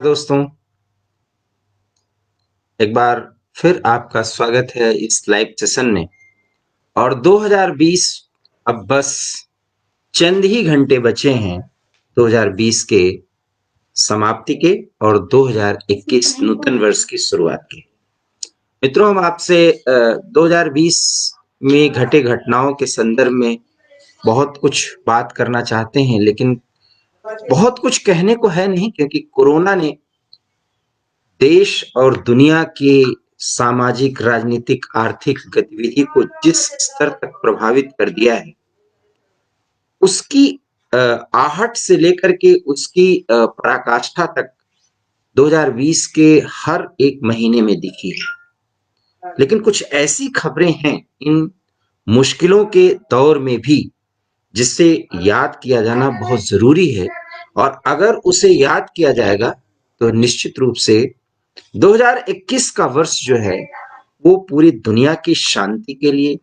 दोस्तों, एक बार फिर आपका स्वागत है इस लाइव सेशन में। और 2020 अब बस चंद ही घंटे बचे हैं 2020 के समाप्ति के और 2021 नूतन वर्ष की शुरुआत के। मित्रों, हम आपसे 2020 में घटे घटनाओं के संदर्भ में बहुत कुछ बात करना चाहते हैं, लेकिन बहुत कुछ कहने को है नहीं, क्योंकि कोरोना ने देश और दुनिया की सामाजिक, राजनीतिक, आर्थिक गतिविधि को जिस स्तर तक प्रभावित कर दिया है, उसकी आहट से लेकर के उसकी पराकाष्ठा तक 2020 के हर एक महीने में दिखी है। लेकिन कुछ ऐसी खबरें हैं इन मुश्किलों के दौर में भी, जिससे याद किया जाना बहुत जरूरी है। और अगर उसे याद किया जाएगा तो निश्चित रूप से 2021 का वर्ष जो है वो पूरी दुनिया की शांति के लिए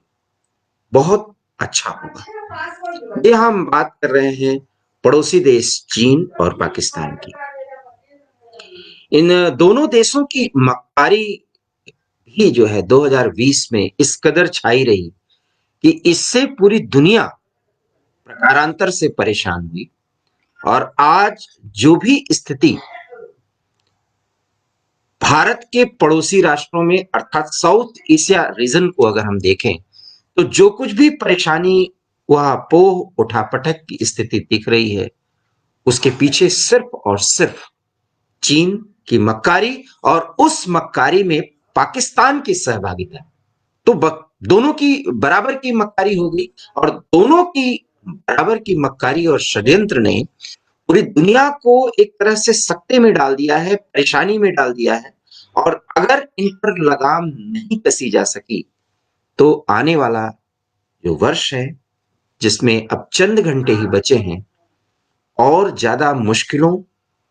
बहुत अच्छा होगा। ये हम बात कर रहे हैं पड़ोसी देश चीन और पाकिस्तान की। इन दोनों देशों की मक्कारी भी जो है 2020 में इस कदर छाई रही कि इससे पूरी दुनिया प्रकारांतर से परेशान हुई। और आज जो भी स्थिति भारत के पड़ोसी राष्ट्रों में अर्थात साउथ एशिया रीजन को अगर हम देखें, तो जो कुछ भी परेशानी वह पोह उठापटक की स्थिति दिख रही है, उसके पीछे सिर्फ और सिर्फ चीन की मक्कारी और उस मक्कारी में पाकिस्तान की सहभागिता। तो दोनों की बराबर की मक्कारी हो गई, और दोनों की बराबर की मक्कारी और षड्यंत्र ने पूरी दुनिया को एक तरह से सकते में डाल दिया है, परेशानी में डाल दिया है। और अगर इन पर लगाम नहीं कसी जा सकी तो आने वाला जो वर्ष है, जिसमें अब चंद घंटे ही बचे हैं, और ज्यादा मुश्किलों,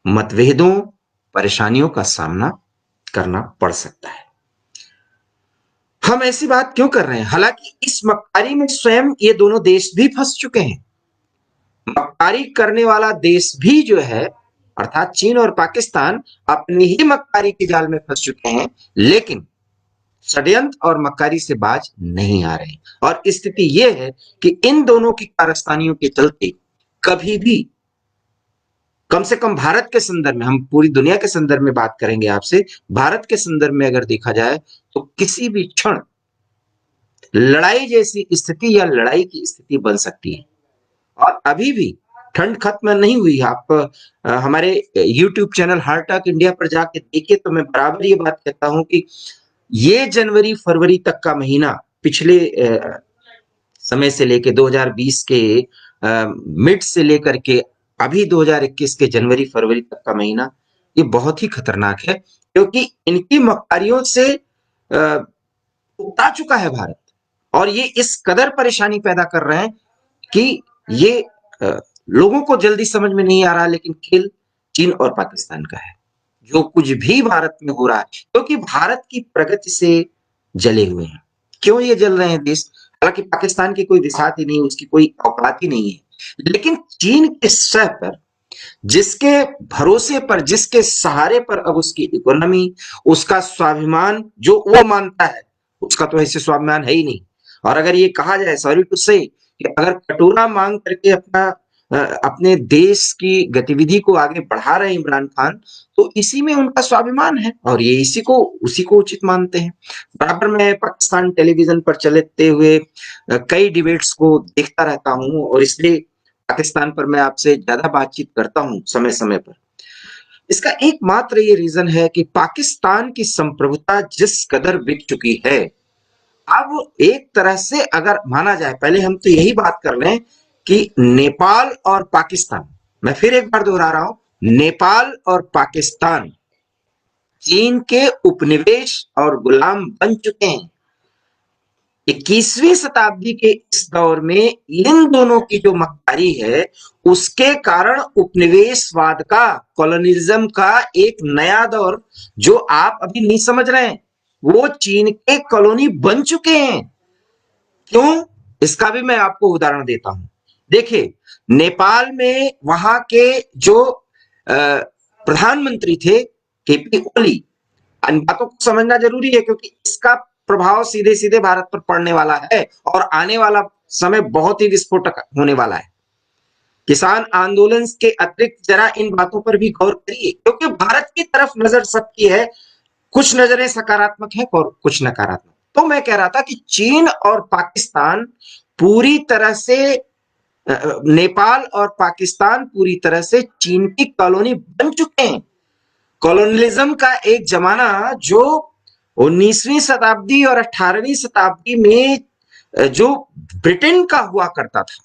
मतभेदों, परेशानियों का सामना करना पड़ सकता है। हम ऐसी बात क्यों कर रहे हैं? हालांकि इस मक्कारी में स्वयं ये दोनों देश भी फंस चुके हैं। मक्कारी करने वाला देश भी जो है, अर्थात चीन और पाकिस्तान, अपनी ही मक्कारी के जाल में फंस चुके हैं, लेकिन षड्यंत्र और मक्कारी से बाज नहीं आ रहे। और स्थिति यह है कि इन दोनों की कारस्तानियों के चलते कभी भी, कम से कम भारत के संदर्भ में, हम पूरी दुनिया के संदर्भ में बात करेंगे आपसे, भारत के संदर्भ में अगर देखा जाए तो किसी भी क्षण लड़ाई जैसी स्थिति या लड़ाई की स्थिति बन सकती है। और अभी भी ठंड खत्म नहीं हुई। आप हमारे YouTube channel heart talk India पर जाके देखिए, तो मैं बराबर ये बात कहता हूं कि ये जनवरी फरवरी तक का महीना, पिछले समय से लेके 2020 के मिड से लेकर के अभी 2021 के जनवरी फरवरी तक का महीना, ये बहुत ही खतरनाक है, क्योंकि इनकी मक्कारियों से उकता चुका है भारत। और ये इस कदर परेशानी पैदा कर रहे हैं कि ये लोगों को जल्दी समझ में नहीं आ रहा, लेकिन खेल चीन और पाकिस्तान का है। जो कुछ भी भारत में हो रहा है, क्योंकि भारत की प्रगति से जले हुए हैं। क्यों ये जल रहे हैं देश? हालांकि पाकिस्तान की कोई विसात ही नहीं, उसकी कोई औकात ही नहीं है, लेकिन चीन के सह पर, जिसके भरोसे पर, जिसके सहारे पर अब उसकी इकोनॉमी, उसका स्वाभिमान जो वो मानता है, उसका तो ऐसे स्वाभिमान है ही नहीं। और अगर ये कहा जाए, सॉरी टू से, कि अगर कटोरा मांग करके अपने देश की गतिविधि को आगे बढ़ा रहे हैं इमरान खान, तो इसी में उनका स्वाभिमान है और ये उसी को उचित मानते हैं। बराबर मैं पाकिस्तान टेलीविजन पर चलते हुए कई डिबेट्स को देखता रहता हूं, और इसलिए पाकिस्तान पर मैं आपसे ज्यादा बातचीत करता हूं समय समय पर। इसका एकमात्र ये रीजन है कि पाकिस्तान की संप्रभुता जिस कदर बिक चुकी है, अब एक तरह से अगर माना जाए, पहले हम तो यही बात कर रहे हैं कि नेपाल और पाकिस्तान, मैं फिर एक बार दोहरा रहा हूं, नेपाल और पाकिस्तान चीन के उपनिवेश और गुलाम बन चुके हैं। 21वीं शताब्दी के इस दौर में इन दोनों की जो मक्कारी है, उसके कारण उपनिवेशवाद का, कॉलोनिज्म का एक नया दौर, जो आप अभी नहीं समझ रहे हैं, वो चीन के कॉलोनी बन चुके हैं। क्यों? इसका भी मैं आपको उदाहरण देता हूं। देखिए, नेपाल में वहां के जो प्रधानमंत्री थे केपी ओली। इन बातों को समझना जरूरी है क्योंकि इसका प्रभाव सीधे सीधे भारत पर पड़ने वाला है और आने वाला समय बहुत ही विस्फोटक होने वाला है। किसान आंदोलन के अतिरिक्त जरा इन बातों पर भी गौर करिए क्योंकि भारत की तरफ नजर सबकी है, कुछ नजरें सकारात्मक है और कुछ नकारात्मक। तो मैं कह रहा था कि चीन और पाकिस्तान पूरी तरह से नेपाल और पाकिस्तान पूरी तरह से चीन की कॉलोनी बन चुके हैं। कॉलोनियलिज्म का एक जमाना जो 19वीं शताब्दी और 18वीं शताब्दी में जो ब्रिटेन का हुआ करता था,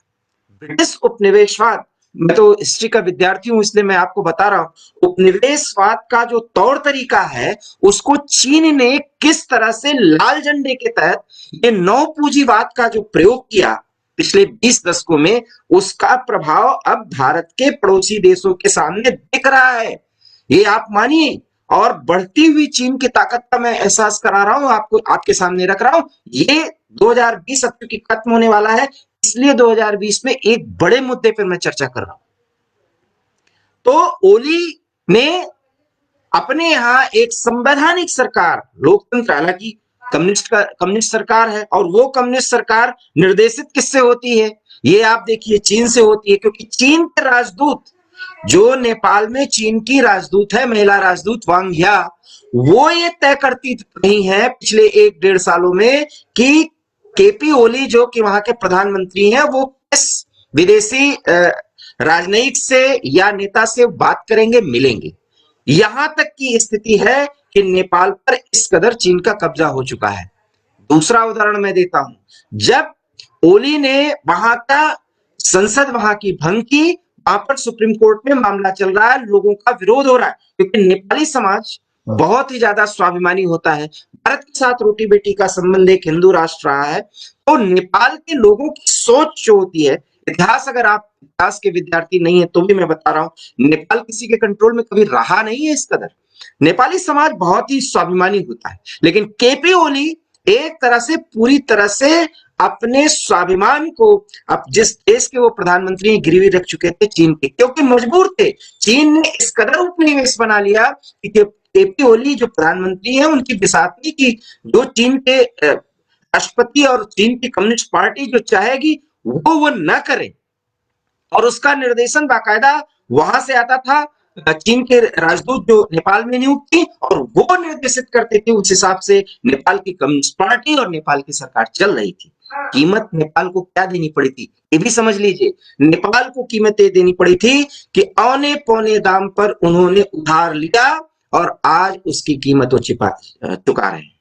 ब्रिटिश उपनिवेशवाद, मैं तो हिस्ट्री का विद्यार्थी हूं इसलिए मैं आपको बता रहा हूं, उपनिवेशवाद का जो तौर तरीका है उसको चीन ने किस तरह से लाल झंडे के तहत ये नौ पूंजीवाद का जो प्रयोग किया पिछले 20 दशकों में, उसका प्रभाव अब भारत के पड़ोसी देशों के सामने दिख रहा है। ये आप मानिए, और बढ़ती हुई चीन की ताकत का मैं एहसास करा रहा हूं, आपको आपके सामने रख रहा हूं। ये 2020 अब क्योंकि खत्म होने वाला है इसलिए 2020 में एक बड़े मुद्दे पर मैं चर्चा कर रहा हूं। तो ओली ने अपने यहां एक संवैधानिक सरकार, लोकतंत्र, हालांकि कम्युनिस्ट सरकार है और वो कम्युनिस्ट सरकार निर्देशित किससे होती है? ये आप देखिए चीन से होती है क्योंकि चीन के राजदूत, जो नेपाल में चीन की राजदूत है, महिला राजदूत वांग या, वो ये तय करती रही है पिछले 1-1.5 सालों में कि केपी ओली जो कि वहां के प्रधानमंत्री हैं वो किस विदेशी राजनयिक से या नेता से बात करेंगे, मिलेंगे। यहां तक की स्थिति है कि नेपाल पर इस कदर चीन का कब्जा हो चुका है। दूसरा उदाहरण मैं देता हूं, जब ओली ने वहां का संसद वहां की भंग की, वहां पर सुप्रीम कोर्ट में मामला चल रहा है, लोगों का विरोध हो रहा है क्योंकि नेपाली समाज बहुत ही ज्यादा स्वाभिमानी होता है, भारत के साथ रोटी बेटी का संबंध, एक हिंदू राष्ट्र रहा है। तो नेपाल के लोगों की सोच जो होती है, इतिहास अगर आप इतिहास के विद्यार्थी नहीं है तो भी मैं बता रहा हूं, नेपाल किसी के कंट्रोल में कभी रहा नहीं है इस कदर। नेपाली समाज बहुत ही स्वाभिमानी होता है, लेकिन केपी ओली एक तरह से पूरी तरह से अपने स्वाभिमान को, अब जिस देश के वो प्रधानमंत्री गिरवी रख चुके थे चीन के, क्योंकि मजबूर थे, चीन ने इस कदर उपनिवेश बना लिया कि केपी ओली जो प्रधानमंत्री है उनकी बिसाती की जो चीन के राष्ट्रपति और चीन की कम्युनिस्ट पार्टी जो चाहेगी वो न करे, और उसका निर्देशन बाकायदा वहां से आता था, चीन के राजदूत जो नेपाल में नियुक्त थी और वो निर्देशित करते थे, उस हिसाब से नेपाल की कम्युनिस्ट पार्टी और नेपाल की सरकार चल रही थी। कीमत नेपाल को क्या देनी पड़ी थी ये भी समझ लीजिए, नेपाल को कीमतें देनी पड़ी थी कि औने पौने दाम पर उन्होंने उधार लिया और आज उसकी कीमत वो चुका रहे हैं।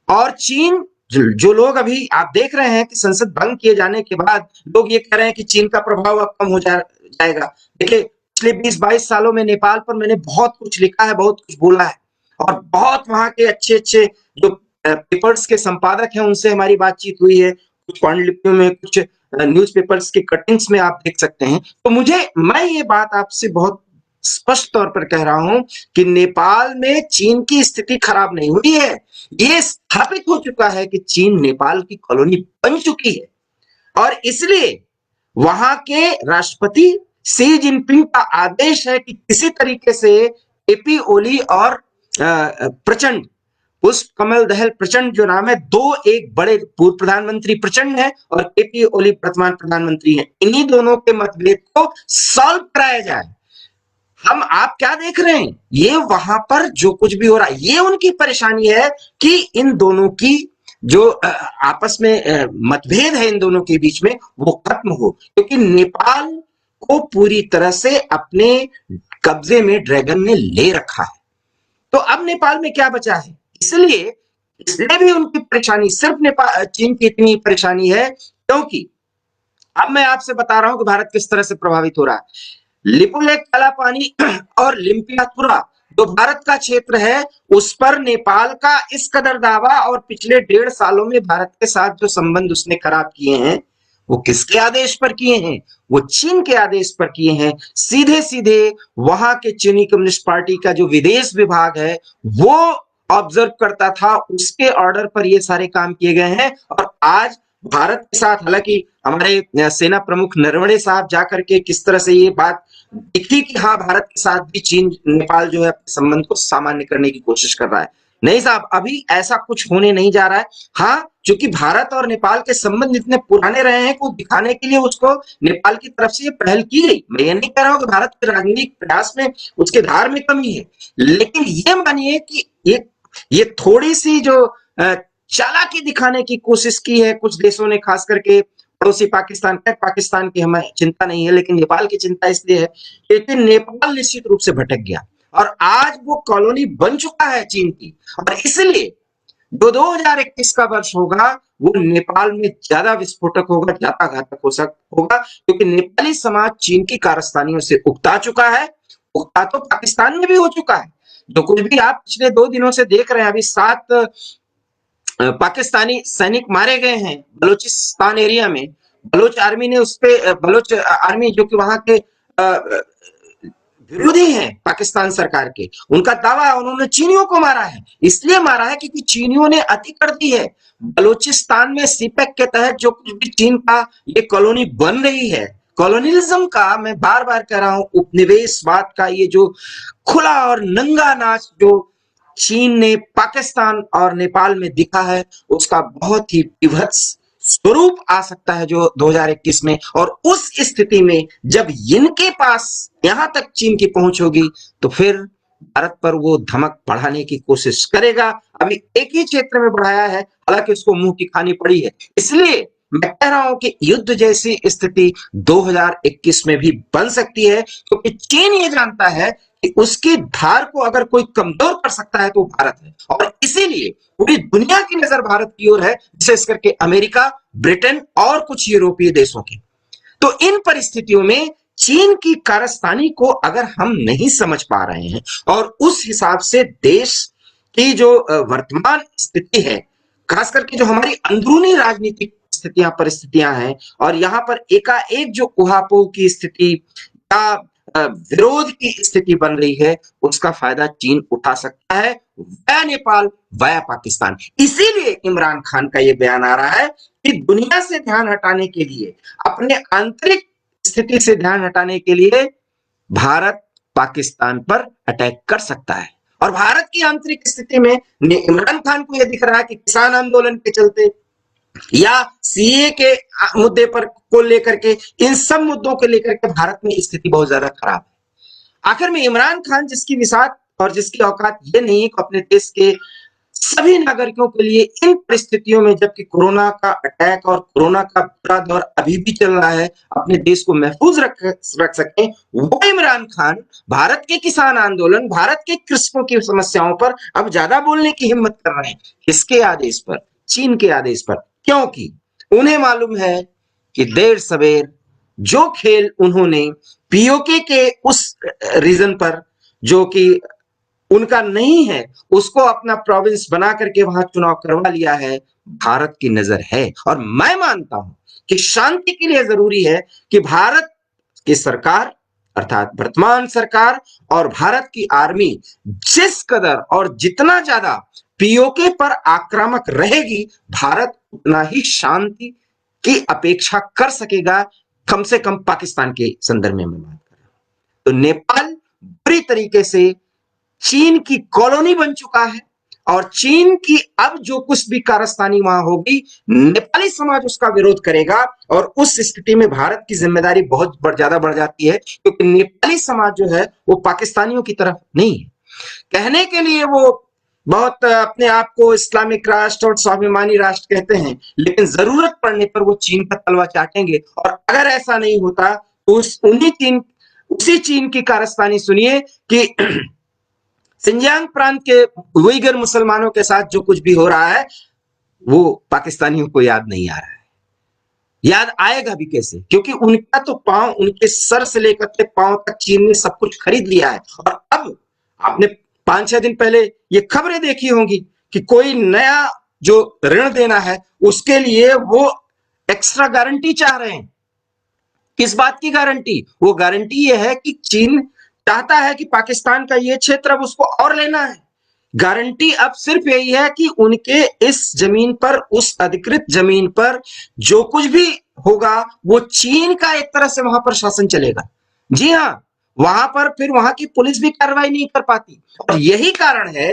और चीन, जो लोग अभी आप देख रहे हैं कि संसद भंग किए जाने के बाद लोग ये कह रहे हैं कि चीन का प्रभाव अब कम हो जाएगा। देखिए पिछले 20-22 सालों में नेपाल पर मैंने बहुत कुछ लिखा है, बहुत कुछ बोला है, और बहुत वहां के अच्छे अच्छे जो पेपर्स के संपादक हैं उनसे हमारी बातचीत हुई है, कुछ पांडुलिपियों में, कुछ न्यूज़पेपर्स के कटिंग्स में आप देख सकते हैं। तो मैं ये बात आपसे बहुत स्पष्ट तौर पर कह रहा हूं कि नेपाल में चीन की स्थिति खराब नहीं हुई है, ये स्थापित हो चुका है कि चीन नेपाल की कॉलोनी बन चुकी है, और इसलिए वहां के राष्ट्रपति शी जिनपिंग का आदेश है कि किसी तरीके से केपी ओली और प्रचंड, पुष्प कमल दहल प्रचंड जो नाम है, दो एक बड़े पूर्व प्रधानमंत्री प्रचंड है और केपी ओली वर्तमान प्रधानमंत्री हैं, इन्हीं दोनों के मतभेद को सॉल्व कराया जाए। हम आप क्या देख रहे हैं, ये वहां पर जो कुछ भी हो रहा है ये उनकी परेशानी है कि इन दोनों की जो आपस में मतभेद है इन दोनों के बीच में वो खत्म हो, क्योंकि नेपाल को पूरी तरह से अपने कब्जे में ड्रैगन ने ले रखा है। तो अब नेपाल में क्या बचा है, इसलिए भी उनकी परेशानी सिर्फ नेपाल चीन की इतनी परेशानी है क्योंकि अब मैं आपसे बता रहा हूं कि भारत किस तरह से प्रभावित हो रहा है। लिपुलेख, काला पानी और लिम्पियापुरा जो भारत का क्षेत्र है उस पर नेपाल का इस कदर दावा, और पिछले 1.5 सालों में भारत के साथ जो संबंध उसने खराब किए हैं वो किसके आदेश पर किए हैं, वो चीन के आदेश पर किए हैं। सीधे सीधे वहां के चीनी कम्युनिस्ट पार्टी का जो विदेश विभाग है वो ऑब्जर्व करता था, उसके ऑर्डर पर ये सारे काम किए गए हैं। और आज भारत के साथ, हालांकि हमारे सेना प्रमुख नरवणे साहब जाकर के किस तरह से ये बात दिखी कि हाँ भारत के साथ भी चीन नेपाल जो है अपने संबंध को सामान्य करने की कोशिश कर रहा है। नहीं साहब, अभी ऐसा कुछ होने नहीं जा रहा है। हाँ, चूंकि भारत और नेपाल के संबंध इतने पुराने रहे हैं को दिखाने के लिए उसको नेपाल की तरफ से ये पहल की गई। मैं ये नहीं कह रहा हूं कि भारत के राजनीतिक प्रयास में उसके धार में कमी है, लेकिन ये मानिए कि ये थोड़ी सी जो चालाकी दिखाने की कोशिश की है कुछ देशों ने, खास करके पड़ोसी पाकिस्तान। पाकिस्तान की हमें चिंता नहीं है, लेकिन नेपाल की चिंता इसलिए है क्योंकि नेपाल निश्चित रूप से भटक गया और आज वो कॉलोनी बन चुका है चीन की। और इसलिए जो 2021 का वर्ष होगा वो नेपाल में ज्यादा विस्फोटक होगा, ज्यादा घातक होगा, क्योंकि नेपाली समाज चीन की कारस्तानियों से उकता चुका है। उकता तो पाकिस्तान में भी हो चुका है। जो कुछ भी आप पिछले 2 दिनों से देख रहे हैं, अभी 7 पाकिस्तानी सैनिक मारे गए हैं बलूचिस्तान एरिया में। बलोच आर्मी ने उस पे, बलोच आर्मी जो कि वहां के विरोधी हैं पाकिस्तान सरकार के, उनका दावा है उन्होंने चीनियों को मारा है। इसलिए मारा है क्योंकि चीनियों ने अति कर दी है। बलूचिस्तान में सीपेक के तहत जो कुछ भी चीन का ये कॉलोनी बन रही है, कॉलोनियलिज्म का, मैं बार बार कह रहा हूं, उपनिवेशवाद का ये जो खुला और नंगा नाच जो चीन ने पाकिस्तान और नेपाल में दिखा है, उसका बहुत ही विभत्स स्वरूप आ सकता है जो 2021 में। और उस स्थिति में जब इनके पास यहां तक चीन की पहुंच होगी तो फिर भारत पर वो धमक बढ़ाने की कोशिश करेगा। अभी एक ही क्षेत्र में बढ़ाया है, हालांकि उसको मुंह की खानी पड़ी है। इसलिए मैं कह रहा हूं कि युद्ध जैसी स्थिति 2021 में भी बन सकती है, क्योंकि चीन ये जानता है कि उसकी धार को अगर कोई कमजोर कर सकता है तो भारत है। और इसीलिए पूरी दुनिया की नजर भारत की ओर है, विशेष करके अमेरिका, ब्रिटेन और कुछ यूरोपीय देशों की। तो इन परिस्थितियों में चीन की कारस्तानी को अगर हम नहीं समझ पा रहे हैं और उस हिसाब से देश की जो वर्तमान स्थिति है, खास करके जो हमारी अंदरूनी राजनीतिक स्थितियां परिस्थितियां हैं, और यहां पर एकाएक जो उहापोह की स्थिति या विरोध की स्थिति बन रही है, उसका फायदा चीन उठा सकता है वया नेपाल, वया पाकिस्तान। इसीलिए इमरान खान का यह बयान आ रहा है कि दुनिया से ध्यान हटाने के लिए, अपने आंतरिक स्थिति से ध्यान हटाने के लिए भारत पाकिस्तान पर अटैक कर सकता है। और भारत की आंतरिक स्थिति में इमरान खान को यह दिख रहा है कि किसान आंदोलन के चलते या सीए के मुद्दे पर को लेकर के, इन सब मुद्दों को लेकर के भारत में स्थिति बहुत ज्यादा खराब है। आखिर में इमरान खान, जिसकी विसात और जिसकी औकात ये नहीं है कि अपने देश के सभी नागरिकों के लिए इन परिस्थितियों में, जबकि कोरोना का अटैक और कोरोना का बुरा दौर अभी भी चल रहा है, अपने देश को महफूज रख सकें, वो इमरान खान भारत के किसान आंदोलन, भारत के कृषकों की समस्याओं पर अब ज्यादा बोलने की हिम्मत कर रहे हैं। किसके आदेश पर? चीन के आदेश पर। क्योंकि उन्हें मालूम है कि देर सवेर जो खेल उन्होंने पीओके के उस रीजन पर, जो कि उनका नहीं है, उसको अपना प्रोविंस बना करके वहां चुनाव करवा लिया है, भारत की नजर है। और मैं मानता हूं कि शांति के लिए जरूरी है कि भारत की सरकार, अर्थात वर्तमान सरकार और भारत की आर्मी जिस कदर और जितना ज्यादा पीओके पर आक्रामक रहेगी, भारत उतना ही शांति की अपेक्षा कर सकेगा, कम से कम पाकिस्तान के संदर्भ में मैं बात कर रहा हूं। तो नेपाल बुरी तरीके से चीन की कॉलोनी बन चुका है और चीन की अब जो कुछ भी कारस्तानी वहां होगी, नेपाली समाज उसका विरोध करेगा और उस स्थिति में भारत की जिम्मेदारी बहुत ज्यादा बढ़ जाती है, क्योंकि नेपाली समाज जो है वो पाकिस्तानियों की तरफ नहीं है। कहने के लिए वो बहुत अपने आप को इस्लामिक राष्ट्र और स्वाभिमानी राष्ट्र कहते हैं, लेकिन जरूरत पड़ने पर वो चीन पर तलवार चाटेंगे। और अगर ऐसा नहीं होता तो उसी चीन की कारस्तानी सुनिए कि सिंजियांग प्रांत के उइगर मुसलमानों के साथ जो कुछ भी हो रहा है वो पाकिस्तानियों को याद नहीं आ रहा है। याद आएगा भी कैसे? क्योंकि उनका तो पांव, उनके सर से लेकर के पांव तक चीन ने सब कुछ खरीद लिया है। और अब आपने 5-6 दिन पहले ये खबरें देखी होंगी कि कोई नया जो ऋण देना है उसके लिए वो एक्स्ट्रा गारंटी चाह रहे हैं। किस बात की गारंटी? वो गारंटी ये है कि चीन चाहता है कि पाकिस्तान का ये क्षेत्र अब उसको और लेना है। गारंटी अब सिर्फ यही है कि उनके इस जमीन पर, उस अधिकृत जमीन पर जो कुछ भी होगा वो चीन का एक तरह से वहां पर शासन चलेगा। जी हां, वहां पर फिर वहां की पुलिस भी कार्रवाई नहीं कर पाती। और यही कारण है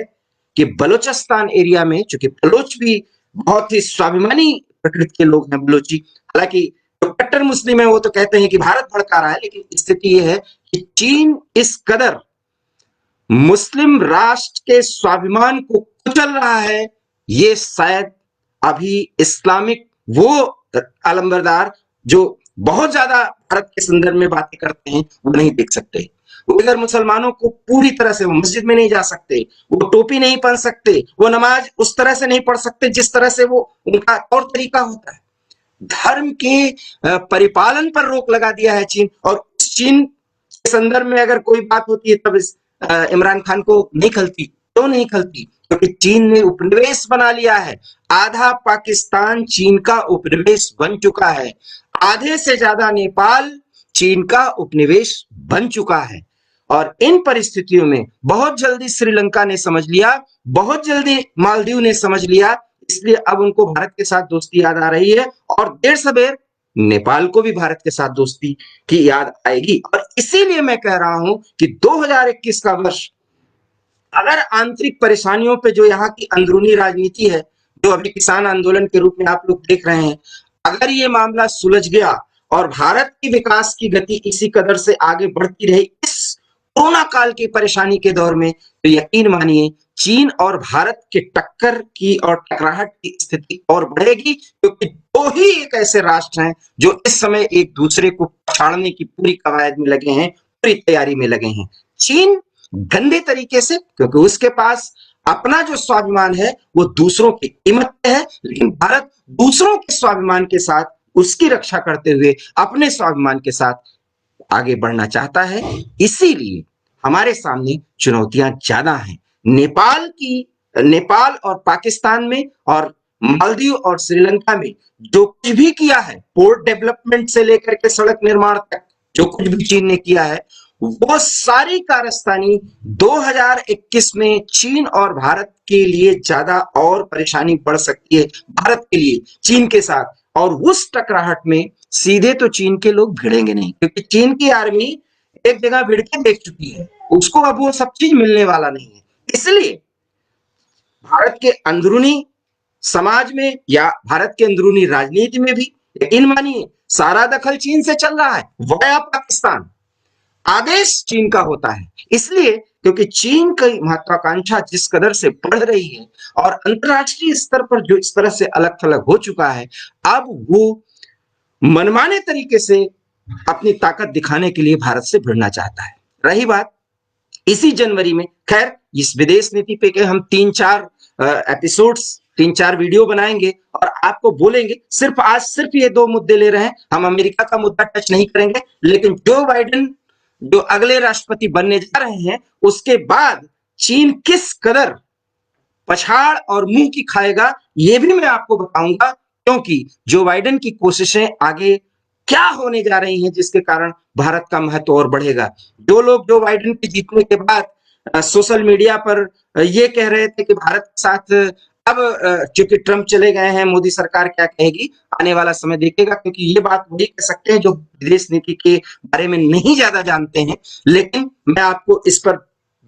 कि बलूचिस्तान एरिया में, चूंकि बलोच भी बहुत ही स्वाभिमानी प्रकृति के लोग हैं बलोची, हालांकि जो कट्टर मुस्लिम है वो तो कहते हैं कि भारत भड़का रहा है, लेकिन स्थिति यह है कि चीन इस कदर मुस्लिम राष्ट्र के स्वाभिमान को कुचल रहा है, ये शायद अभी इस्लामिक वो अलंबरदार जो बहुत ज्यादा भारत के संदर्भ में बातें करते हैं वो नहीं देख सकते। वो अगर मुसलमानों को पूरी तरह से, वो मस्जिद में नहीं जा सकते, वो टोपी नहीं पहन सकते, वो नमाज उस तरह से नहीं पढ़ सकते जिस तरह से वो उनका तौर तरीका होता है। धर्म के परिपालन पर रोक लगा दिया है चीन। और उस चीन के संदर्भ में अगर कोई बात होती है तब इमरान खान को नहीं खलती। क्यों नहीं खलती? क्योंकि चीन ने उपनिवेश बना लिया है। आधा पाकिस्तान चीन का उपनिवेश बन चुका है। आधे से ज्यादा नेपाल चीन का उपनिवेश बन चुका है। और इन परिस्थितियों में बहुत जल्दी श्रीलंका ने समझ लिया, बहुत जल्दी मालदीव ने समझ लिया, इसलिए अब उनको भारत के साथ दोस्ती याद आ रही है। और देर सबेर नेपाल को भी भारत के साथ दोस्ती की याद आएगी। और इसीलिए मैं कह रहा हूं कि 2021 का वर्ष अगर आंतरिक परेशानियों पे, जो यहाँ की अंदरूनी राजनीति है, जो अभी किसान आंदोलन के रूप में आप लोग देख रहे हैं, अगर ये मामला सुलझ गया और भारत की विकास की गति इसी कदर से आगे बढ़ती रही इस कोरोना काल की परेशानी के दौर में, तो यकीन मानिए चीन और भारत के टक्कर की और टकराहट की स्थिति और बढ़ेगी। क्योंकि दो ही एक ऐसे राष्ट्र हैं जो इस समय एक दूसरे को पछाड़ने की पूरी कवायद में लगे हैं, पूरी तैयारी में लगे हैं। चीन गंदे तरीके से, क्योंकि उसके पास अपना जो स्वाभिमान है वो दूसरों की कीमत पे है, लेकिन भारत दूसरों के स्वाभिमान के साथ उसकी रक्षा करते हुए अपने स्वाभिमान के साथ आगे बढ़ना चाहता है। इसीलिए हमारे सामने चुनौतियां ज्यादा हैं। नेपाल और पाकिस्तान में और मालदीव और श्रीलंका में जो कुछ भी किया है, पोर्ट डेवलपमेंट से लेकर के सड़क निर्माण तक जो कुछ भी चीन ने किया है, वो सारी कारस्तानी 2021 में चीन और भारत के लिए ज्यादा और परेशानी बढ़ सकती है भारत के लिए चीन के साथ। और उस टकराहट में सीधे तो चीन के लोग भिड़ेंगे नहीं, क्योंकि चीन की आर्मी एक जगह भिड़ के देख चुकी है, उसको अब वो सब चीज मिलने वाला नहीं है। इसलिए भारत के अंदरूनी समाज में या भारत के अंदरूनी राजनीति में भी यकीन मानिए सारा दखल चीन से चल रहा है, वाया पाकिस्तान। आदेश चीन का होता है। इसलिए क्योंकि चीन की महत्वाकांक्षा जिस कदर से बढ़ रही है और अंतरराष्ट्रीय स्तर पर जो इस तरह से अलग थलग हो चुका है, अब वो मनमाने तरीके से अपनी ताकत दिखाने के लिए भारत से भिड़ना चाहता है। रही बात इसी जनवरी में, खैर इस विदेश नीति पे के हम 3-4 एपिसोड्स, 3-4 वीडियो बनाएंगे और आपको बोलेंगे। आज सिर्फ ये 2 मुद्दे ले रहे हैं, हम अमेरिका का मुद्दा टच नहीं करेंगे। लेकिन जो बाइडेन जो अगले राष्ट्रपति बनने जा रहे हैं, उसके बाद चीन किस कदर पछाड़ और मुंह की खाएगा ये भी मैं आपको बताऊंगा। क्योंकि जो बाइडेन की कोशिशें आगे क्या होने जा रही हैं, जिसके कारण भारत का महत्व और बढ़ेगा। जो लोग जो बाइडेन के जीतने के बाद सोशल मीडिया पर ये कह रहे थे कि भारत के साथ अब चूंकि ट्रंप चले गए हैं, मोदी सरकार क्या कहेगी, आने वाला समय देखेगा। क्योंकि ये बात वही कह सकते हैं जो विदेश नीति के बारे में नहीं ज्यादा जानते हैं। लेकिन मैं आपको इस पर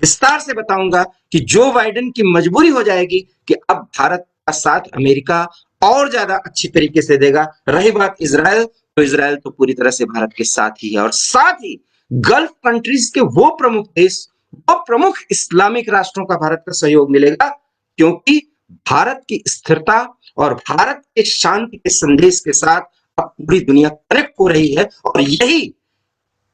विस्तार से बताऊंगा कि जो बाइडेन की मजबूरी हो जाएगी कि अब भारत का साथ अमेरिका और ज्यादा अच्छी तरीके से देगा। रही बात इजराइल, तो इजराइल तो पूरी तरह से भारत के साथ ही है। और साथ ही गल्फ कंट्रीज के वो प्रमुख देश, वो प्रमुख इस्लामिक राष्ट्रों का भारत का सहयोग मिलेगा। क्योंकि भारत की स्थिरता और भारत के शांति के संदेश के साथ अब पूरी दुनिया कनेक्ट हो रही है। और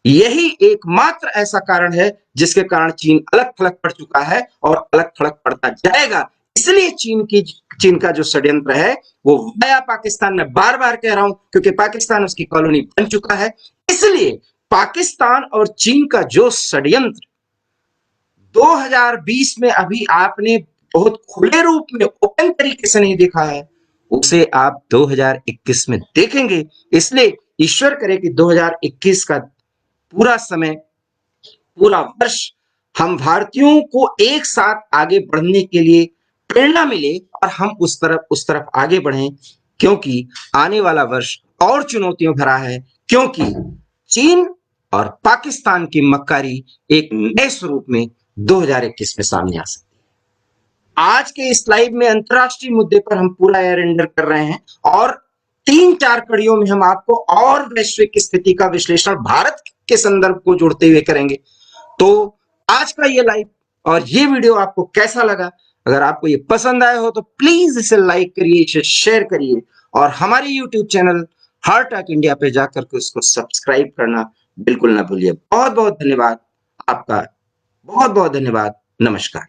यही एकमात्र ऐसा कारण है जिसके कारण चीन अलग थलग पड़ चुका है और अलग थलग पड़ता जाएगा। इसलिए चीन का जो षड्यंत्र है वो वाया पाकिस्तान, में बार बार कह रहा हूं, क्योंकि पाकिस्तान उसकी कॉलोनी बन चुका है। इसलिए पाकिस्तान और चीन का जो षड्यंत्र 2020 में अभी आपने बहुत खुले रूप में ओपन तरीके से नहीं देखा है, उसे आप 2021 में देखेंगे। इसलिए ईश्वर करे कि 2021 का पूरा समय, पूरा वर्ष हम भारतीयों को एक साथ आगे बढ़ने के लिए प्रेरणा मिले और हम उस तरफ आगे बढ़ें। क्योंकि आने वाला वर्ष और चुनौतियों भरा है। क्योंकि चीन और पाकिस्तान की मक्कारी एक नए स्वरूप में 2021 में सामने आ सकती है। आज के इस लाइव में अंतरराष्ट्रीय मुद्दे पर हम पूरा एयर एंडर कर रहे हैं और 3-4 कड़ियों में हम आपको और वैश्विक स्थिति का विश्लेषण भारत के संदर्भ को जोड़ते हुए करेंगे। तो आज का ये लाइव और ये वीडियो आपको कैसा लगा? अगर आपको ये पसंद आया हो तो प्लीज इसे लाइक करिए, इसे शेयर करिए और हमारे YouTube channel heart talk India पे जाकर के उसको सब्सक्राइब करना बिल्कुल ना भूलिए। बहुत बहुत धन्यवाद आपका, बहुत बहुत धन्यवाद। नमस्कार।